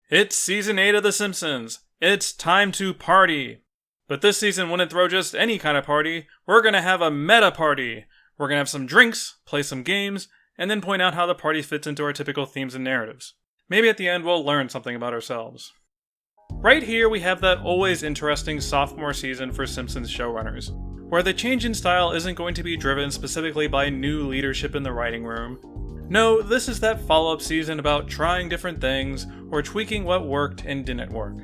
It's season 8 of The Simpsons. It's time to party. But this season wouldn't throw just any kind of party. We're gonna have a meta party. We're gonna have some drinks, play some games, and then point out how the party fits into our typical themes and narratives. Maybe at the end we'll learn something about ourselves. Right here we have that always interesting sophomore season for Simpsons showrunners, where the change in style isn't going to be driven specifically by new leadership in the writing room. No, this is that follow-up season about trying different things, or tweaking what worked and didn't work.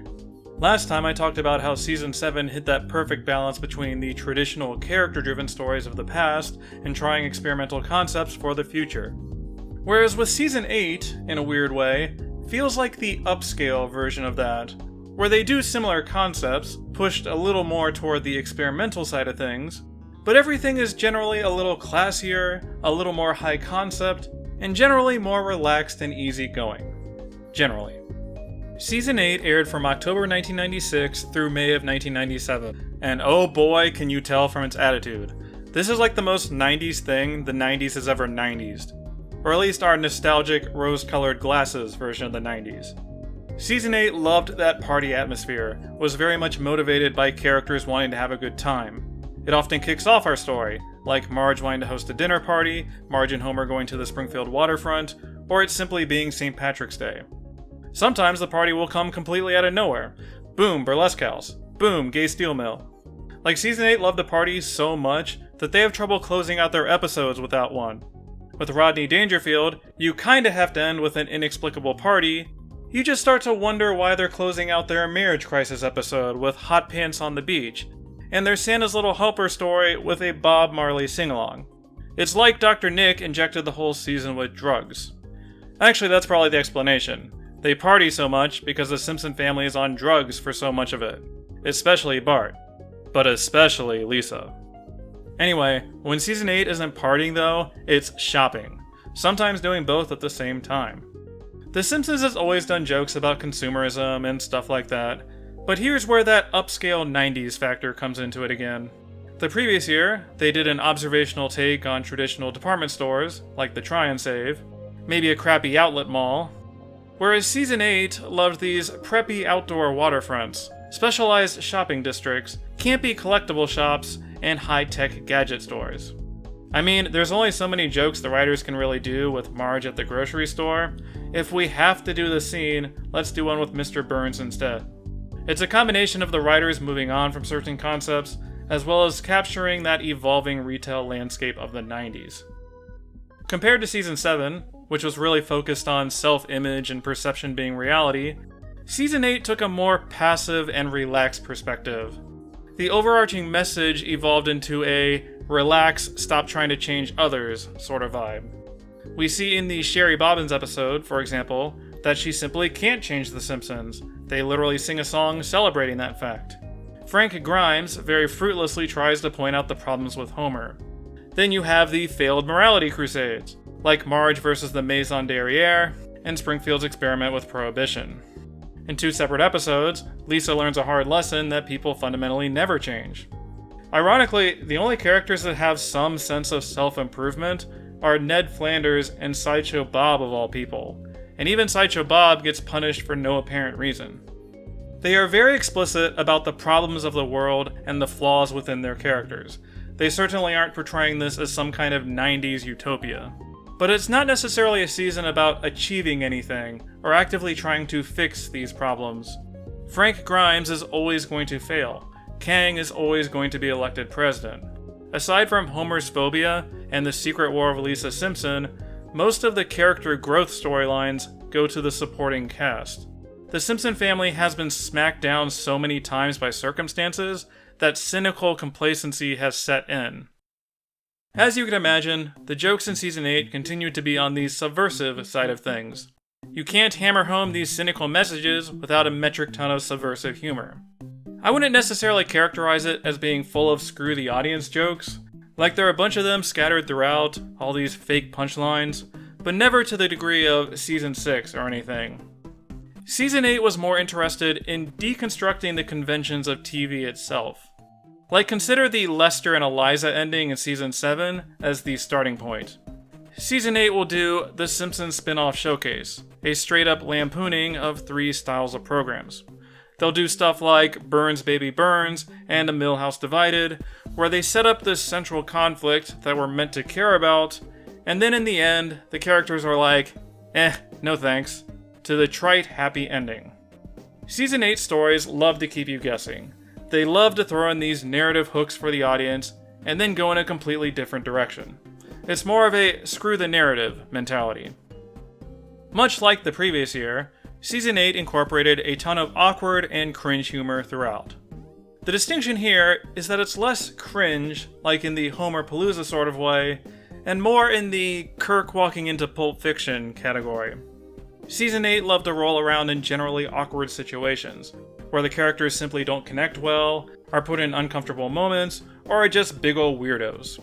Last time I talked about how Season 7 hit that perfect balance between the traditional character-driven stories of the past and trying experimental concepts for the future. Whereas with Season 8, in a weird way, feels like the upscale version of that, where they do similar concepts, pushed a little more toward the experimental side of things, but everything is generally a little classier, a little more high concept, and generally more relaxed and easygoing. Generally. Season 8 aired from October 1996 through May of 1997, and oh boy can you tell from its attitude. This is like the most 90s thing the 90s has ever 90s, or at least our nostalgic rose-colored glasses version of the 90s. Season 8 loved that party atmosphere, was very much motivated by characters wanting to have a good time. It often kicks off our story, like Marge wanting to host a dinner party, Marge and Homer going to the Springfield waterfront, or it's simply being St. Patrick's Day. Sometimes the party will come completely out of nowhere. Boom, burlesque house. Boom, gay steel mill. Like Season 8 loved the party so much that they have trouble closing out their episodes without one. With Rodney Dangerfield, you kinda have to end with an inexplicable party. You just start to wonder why they're closing out their marriage crisis episode with hot pants on the beach, and their Santa's Little Helper story with a Bob Marley sing-along. It's like Dr. Nick injected the whole season with drugs. Actually, that's probably the explanation. They party so much because the Simpson family is on drugs for so much of it. Especially Bart. But especially Lisa. Anyway, when Season 8 isn't partying though, it's shopping. Sometimes doing both at the same time. The Simpsons has always done jokes about consumerism and stuff like that, but here's where that upscale 90s factor comes into it again. The previous year, they did an observational take on traditional department stores, like the Try and Save, maybe a crappy outlet mall, whereas Season 8 loved these preppy outdoor waterfronts, specialized shopping districts, campy collectible shops, and high-tech gadget stores. I mean, there's only so many jokes the writers can really do with Marge at the grocery store. If we have to do the scene, let's do one with Mr. Burns instead. It's a combination of the writers moving on from certain concepts, as well as capturing that evolving retail landscape of the 90s. Compared to Season 7, which was really focused on self-image and perception being reality, Season 8 took a more passive and relaxed perspective. The overarching message evolved into a relax, stop trying to change others sort of vibe. We see in the Sherry Bobbins episode, for example, that she simply can't change The Simpsons. They literally sing a song celebrating that fact. Frank Grimes very fruitlessly tries to point out the problems with Homer. Then you have the failed morality crusades, like Marge versus the Maison Derriere, and Springfield's experiment with Prohibition. In two separate episodes, Lisa learns a hard lesson that people fundamentally never change. Ironically, the only characters that have some sense of self-improvement are Ned Flanders and Sideshow Bob of all people, and even Sideshow Bob gets punished for no apparent reason. They are very explicit about the problems of the world and the flaws within their characters. They certainly aren't portraying this as some kind of 90s utopia. But it's not necessarily a season about achieving anything, or actively trying to fix these problems. Frank Grimes is always going to fail. Kang is always going to be elected president. Aside from Homer's phobia and the secret war of Lisa Simpson, most of the character growth storylines go to the supporting cast. The Simpson family has been smacked down so many times by circumstances that cynical complacency has set in. As you can imagine, the jokes in Season 8 continue to be on the subversive side of things. You can't hammer home these cynical messages without a metric ton of subversive humor. I wouldn't necessarily characterize it as being full of screw the audience jokes, like there are a bunch of them scattered throughout, all these fake punchlines, but never to the degree of Season 6 or anything. Season 8 was more interested in deconstructing the conventions of TV itself. Like, consider the Lester and Eliza ending in Season 7 as the starting point. Season 8 will do the Simpsons spin-off showcase, a straight-up lampooning of 3 styles of programs. They'll do stuff like Burns Baby Burns and A Millhouse Divided, where they set up this central conflict that we're meant to care about, and then in the end, the characters are like, no thanks, to the trite happy ending. Season 8 stories love to keep you guessing. They love to throw in these narrative hooks for the audience, and then go in a completely different direction. It's more of a screw the narrative mentality. Much like the previous year, Season 8 incorporated a ton of awkward and cringe humor throughout. The distinction here is that it's less cringe, like in the Homer Palooza sort of way, and more in the Kirk walking into Pulp Fiction category. Season 8 loved to roll around in generally awkward situations, where the characters simply don't connect well, are put in uncomfortable moments, or are just big ol' weirdos.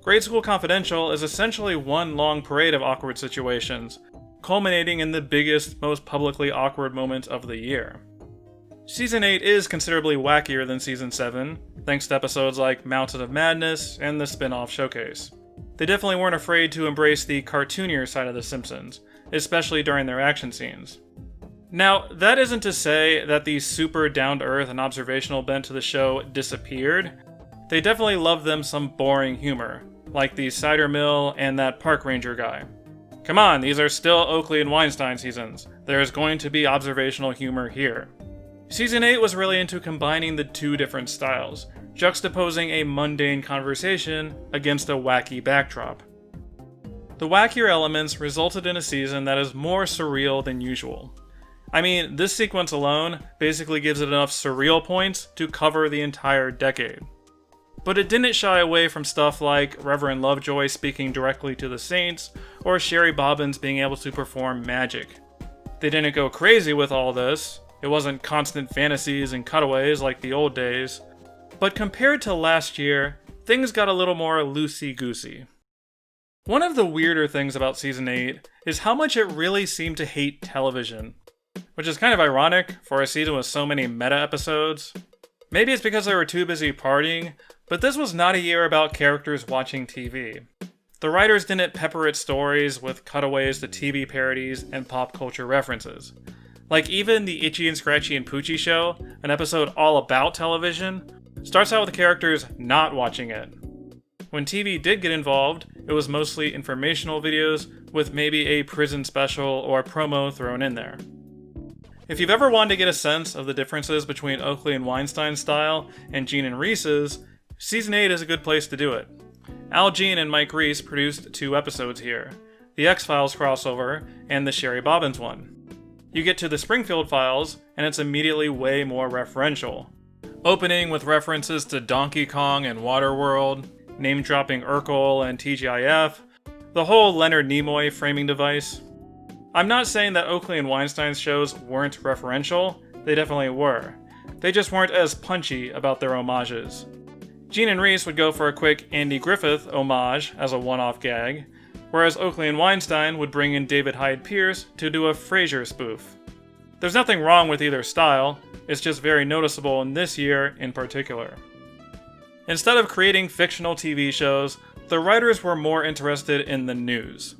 Grade School Confidential is essentially one long parade of awkward situations, culminating in the biggest, most publicly awkward moment of the year. Season 8 is considerably wackier than Season 7, thanks to episodes like Mountain of Madness and the spin-off showcase. They definitely weren't afraid to embrace the cartoonier side of The Simpsons, especially during their action scenes. Now, that isn't to say that the super down-to-earth and observational bent to the show disappeared. They definitely love them some boring humor, like the cider mill and that park ranger guy. Come on, these are still Oakley and Weinstein seasons. There is going to be observational humor here. Season 8 was really into combining the two different styles, juxtaposing a mundane conversation against a wacky backdrop. The wackier elements resulted in a season that is more surreal than usual. I mean, this sequence alone basically gives it enough surreal points to cover the entire decade. But it didn't shy away from stuff like Reverend Lovejoy speaking directly to the saints, or Sherry Bobbins being able to perform magic. They didn't go crazy with all this, it wasn't constant fantasies and cutaways like the old days, but compared to last year, things got a little more loosey-goosey. One of the weirder things about Season 8 is how much it really seemed to hate television, which is kind of ironic for a season with so many meta episodes. Maybe it's because they were too busy partying, but this was not a year about characters watching TV. The writers didn't pepper its stories with cutaways to TV parodies and pop culture references. Like even the Itchy and Scratchy and Poochie show, an episode all about television, starts out with the characters not watching it. When TV did get involved, it was mostly informational videos with maybe a prison special or promo thrown in there. If you've ever wanted to get a sense of the differences between Oakley and Weinstein's style and Gene and Reese's, Season 8 is a good place to do it. Al Jean and Mike Reese produced 2 episodes here, the X-Files crossover and the Sherry Bobbins one. You get to the Springfield Files, and it's immediately way more referential. Opening with references to Donkey Kong and Waterworld, name-dropping Urkel and TGIF, the whole Leonard Nimoy framing device. I'm not saying that Oakley and Weinstein's shows weren't referential, they definitely were. They just weren't as punchy about their homages. Gene and Reese would go for a quick Andy Griffith homage as a one-off gag, whereas Oakley and Weinstein would bring in David Hyde Pierce to do a Frasier spoof. There's nothing wrong with either style, it's just very noticeable in this year in particular. Instead of creating fictional TV shows, the writers were more interested in the news.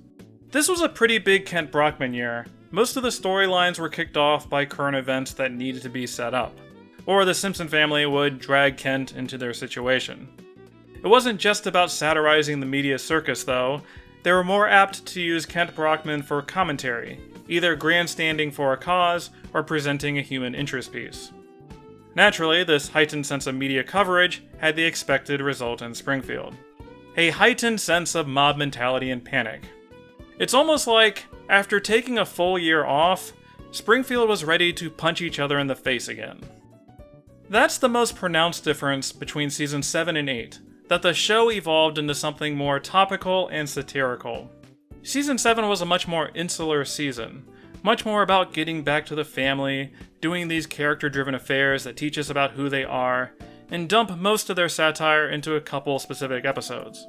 This was a pretty big Kent Brockman year. Most of the storylines were kicked off by current events that needed to be set up, or the Simpson family would drag Kent into their situation. It wasn't just about satirizing the media circus though, they were more apt to use Kent Brockman for commentary, either grandstanding for a cause or presenting a human interest piece. Naturally, this heightened sense of media coverage had the expected result in Springfield. A heightened sense of mob mentality and panic. It's almost like, after taking a full year off, Springfield was ready to punch each other in the face again. That's the most pronounced difference between Season 7 and 8, that the show evolved into something more topical and satirical. Season 7 was a much more insular season, much more about getting back to the family, doing these character-driven affairs that teach us about who they are, and dump most of their satire into a couple specific episodes.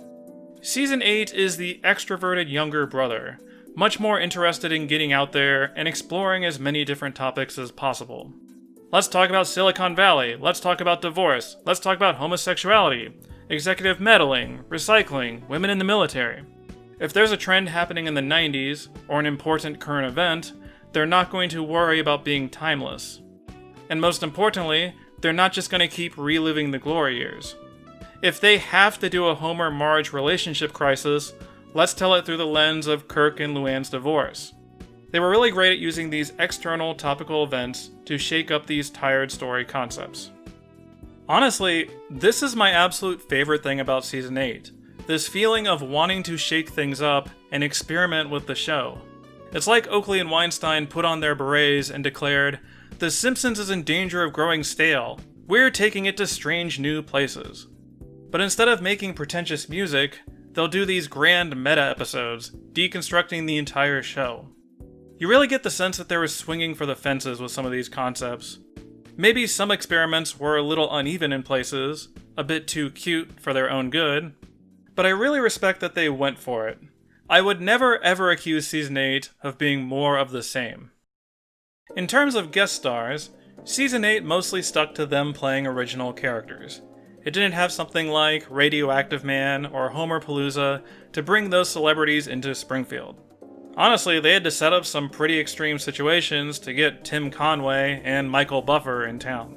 Season 8 is the extroverted younger brother, much more interested in getting out there and exploring as many different topics as possible. Let's talk about Silicon Valley, let's talk about divorce, let's talk about homosexuality, executive meddling, recycling, women in the military. If there's a trend happening in the 90s, or an important current event, they're not going to worry about being timeless. And most importantly, they're not just going to keep reliving the glory years. If they have to do a Homer-Marge relationship crisis, let's tell it through the lens of Kirk and Luann's divorce. They were really great at using these external topical events to shake up these tired story concepts. Honestly, this is my absolute favorite thing about Season 8. This feeling of wanting to shake things up and experiment with the show. It's like Oakley and Weinstein put on their berets and declared, "The Simpsons is in danger of growing stale. We're taking it to strange new places." But instead of making pretentious music, they'll do these grand meta episodes, deconstructing the entire show. You really get the sense that they were swinging for the fences with some of these concepts. Maybe some experiments were a little uneven in places, a bit too cute for their own good, but I really respect that they went for it. I would never ever accuse Season 8 of being more of the same. In terms of guest stars, Season 8 mostly stuck to them playing original characters. It didn't have something like Radioactive Man or Homerpalooza to bring those celebrities into Springfield. Honestly, they had to set up some pretty extreme situations to get Tim Conway and Michael Buffer in town.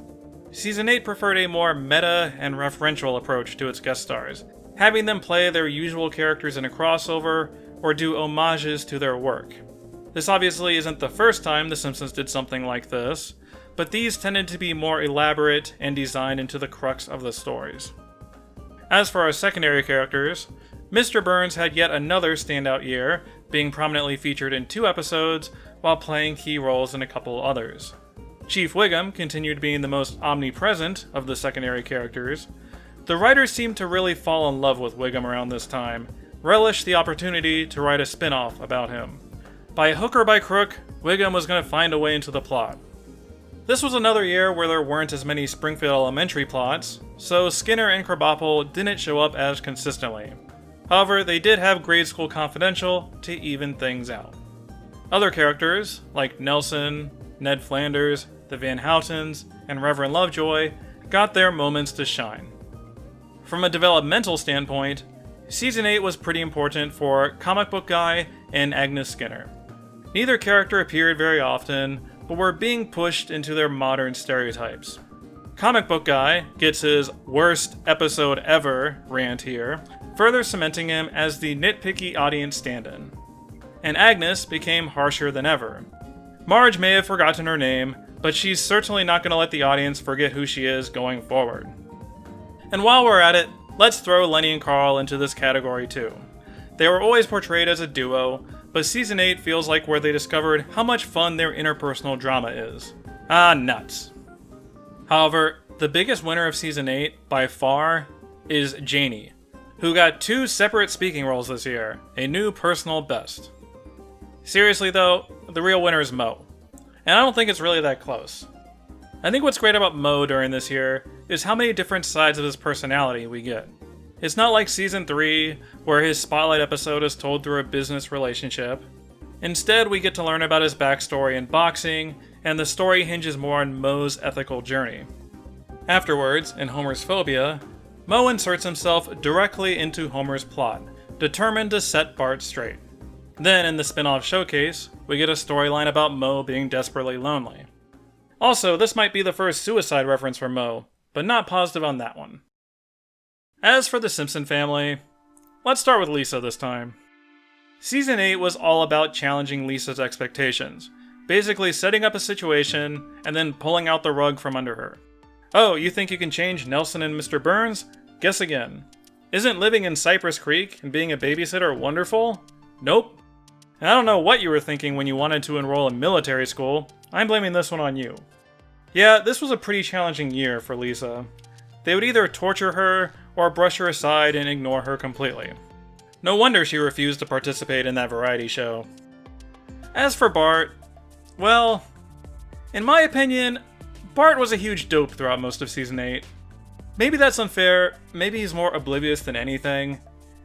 Season 8 preferred a more meta and referential approach to its guest stars, having them play their usual characters in a crossover or do homages to their work. This obviously isn't the first time The Simpsons did something like this, but these tended to be more elaborate and designed into the crux of the stories. As for our secondary characters, Mr. Burns had yet another standout year, being prominently featured in 2 episodes while playing key roles in a couple others. Chief Wiggum continued being the most omnipresent of the secondary characters. The writers seemed to really fall in love with Wiggum around this time, relished the opportunity to write a spin-off about him. By hook or by crook, Wiggum was going to find a way into the plot. This was another year where there weren't as many Springfield Elementary plots, so Skinner and Krabappel didn't show up as consistently. However, they did have Grade School Confidential to even things out. Other characters, like Nelson, Ned Flanders, the Van Houtens, and Reverend Lovejoy, got their moments to shine. From a developmental standpoint, Season 8 was pretty important for Comic Book Guy and Agnes Skinner. Neither character appeared very often, but were being pushed into their modern stereotypes. Comic Book Guy gets his worst episode ever rant here, further cementing him as the nitpicky audience stand-in. And Agnes became harsher than ever. Marge may have forgotten her name, but she's certainly not going to let the audience forget who she is going forward. And while we're at it, let's throw Lenny and Carl into this category too. They were always portrayed as a duo, but Season 8 feels like where they discovered how much fun their interpersonal drama is. Ah, nuts. However, the biggest winner of Season 8, by far, is Janie, who got 2 separate speaking roles this year, a new personal best. Seriously though, the real winner is Moe. And I don't think it's really that close. I think what's great about Moe during this year is how many different sides of his personality we get. It's not like Season 3, where his spotlight episode is told through a business relationship. Instead, we get to learn about his backstory in boxing, and the story hinges more on Moe's ethical journey. Afterwards, in Homer's Phobia, Moe inserts himself directly into Homer's plot, determined to set Bart straight. Then, in the spin-off Showcase, we get a storyline about Moe being desperately lonely. Also, this might be the first suicide reference for Moe, but not positive on that one. As for the Simpson family, let's start with Lisa this time. Season 8 was all about challenging Lisa's expectations, basically setting up a situation and then pulling out the rug from under her. Oh, you think you can change Nelson and Mr. Burns? Guess again. Isn't living in Cypress Creek and being a babysitter wonderful? Nope. And I don't know what you were thinking when you wanted to enroll in military school. I'm blaming this one on you. Yeah, this was a pretty challenging year for Lisa. They would either torture her or brush her aside and ignore her completely. No wonder she refused to participate in that variety show. As for Bart, well, in my opinion, Bart was a huge dope throughout most of Season 8. Maybe that's unfair, maybe he's more oblivious than anything.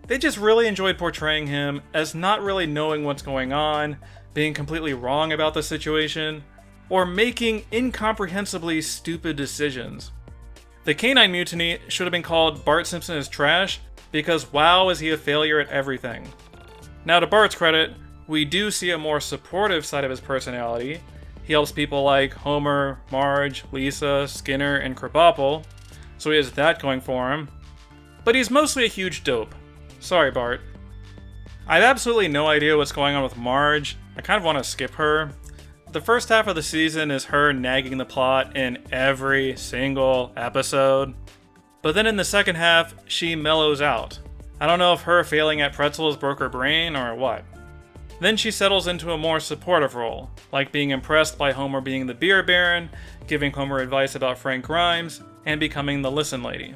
They just really enjoyed portraying him as not really knowing what's going on, being completely wrong about the situation, or making incomprehensibly stupid decisions. The Canine Mutiny should have been called Bart Simpson is Trash, because wow is he a failure at everything. Now to Bart's credit, we do see a more supportive side of his personality. He helps people like Homer, Marge, Lisa, Skinner, and Krabappel, so he has that going for him. But he's mostly a huge dope. Sorry, Bart. I have absolutely no idea what's going on with Marge. I kind of want to skip her. The first half of the season is her nagging the plot in every single episode. But then in the second half, she mellows out. I don't know if her failing at pretzels broke her brain or what. Then she settles into a more supportive role, like being impressed by Homer being the beer baron, giving Homer advice about Frank Grimes, and becoming the listen lady.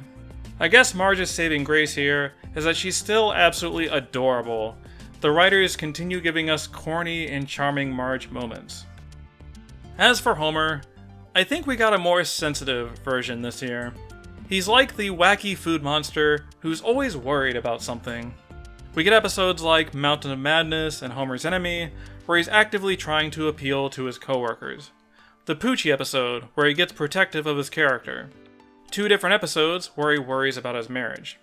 I guess Marge's saving grace here is that she's still absolutely adorable. The writers continue giving us corny and charming Marge moments. As for Homer, I think we got a more sensitive version this year. He's like the wacky food monster who's always worried about something. We get episodes like Mountain of Madness and Homer's Enemy, where he's actively trying to appeal to his coworkers. The Poochie episode, where he gets protective of his character. 2 different episodes where he worries about his marriage.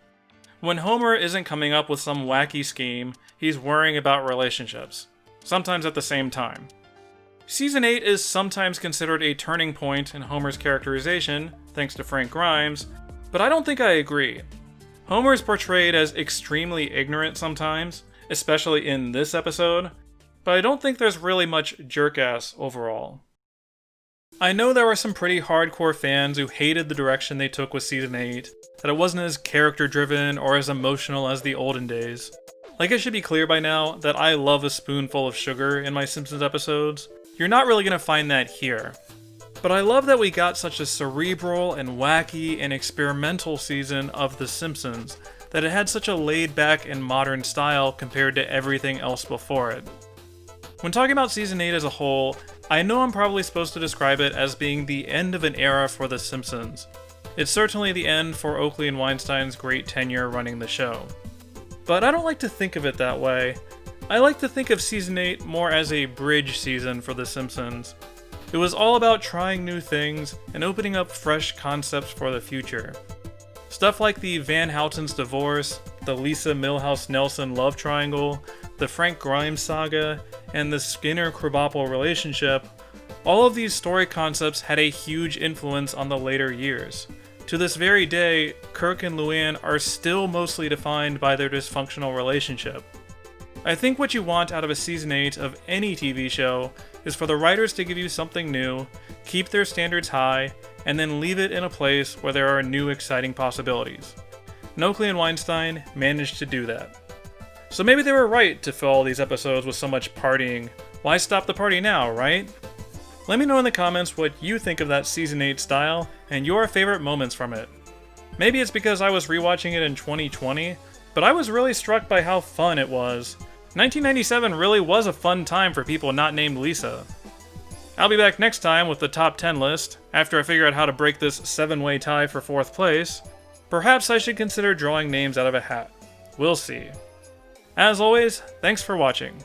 When Homer isn't coming up with some wacky scheme, he's worrying about relationships, sometimes at the same time. Season 8 is sometimes considered a turning point in Homer's characterization, thanks to Frank Grimes, but I don't think I agree. Homer is portrayed as extremely ignorant sometimes, especially in this episode, but I don't think there's really much jerk-ass overall. I know there were some pretty hardcore fans who hated the direction they took with Season 8, that it wasn't as character-driven or as emotional as the olden days. Like, it should be clear by now that I love a spoonful of sugar in my Simpsons episodes. You're not really gonna find that here. But I love that we got such a cerebral and wacky and experimental season of The Simpsons, that it had such a laid-back and modern style compared to everything else before it. When talking about Season 8 as a whole, I know I'm probably supposed to describe it as being the end of an era for The Simpsons. It's certainly the end for Oakley and Weinstein's great tenure running the show. But I don't like to think of it that way. I like to think of Season 8 more as a bridge season for The Simpsons. It was all about trying new things and opening up fresh concepts for the future. Stuff like the Van Houten's divorce, the Lisa Milhouse-Nelson love triangle, the Frank Grimes saga, and the Skinner-Krabappel relationship, all of these story concepts had a huge influence on the later years. To this very day, Kirk and Luann are still mostly defined by their dysfunctional relationship. I think what you want out of a Season 8 of any TV show is for the writers to give you something new, keep their standards high, and then leave it in a place where there are new exciting possibilities. Oakley and Weinstein managed to do that. So maybe they were right to fill all these episodes with so much partying. Why stop the party now, right? Let me know in the comments what you think of that Season 8 style and your favorite moments from it. Maybe it's because I was rewatching it in 2020, but I was really struck by how fun it was. 1997 really was a fun time for people not named Lisa. I'll be back next time with the top 10 list, after I figure out how to break this 7-way tie for 4th place. Perhaps I should consider drawing names out of a hat. We'll see. As always, thanks for watching.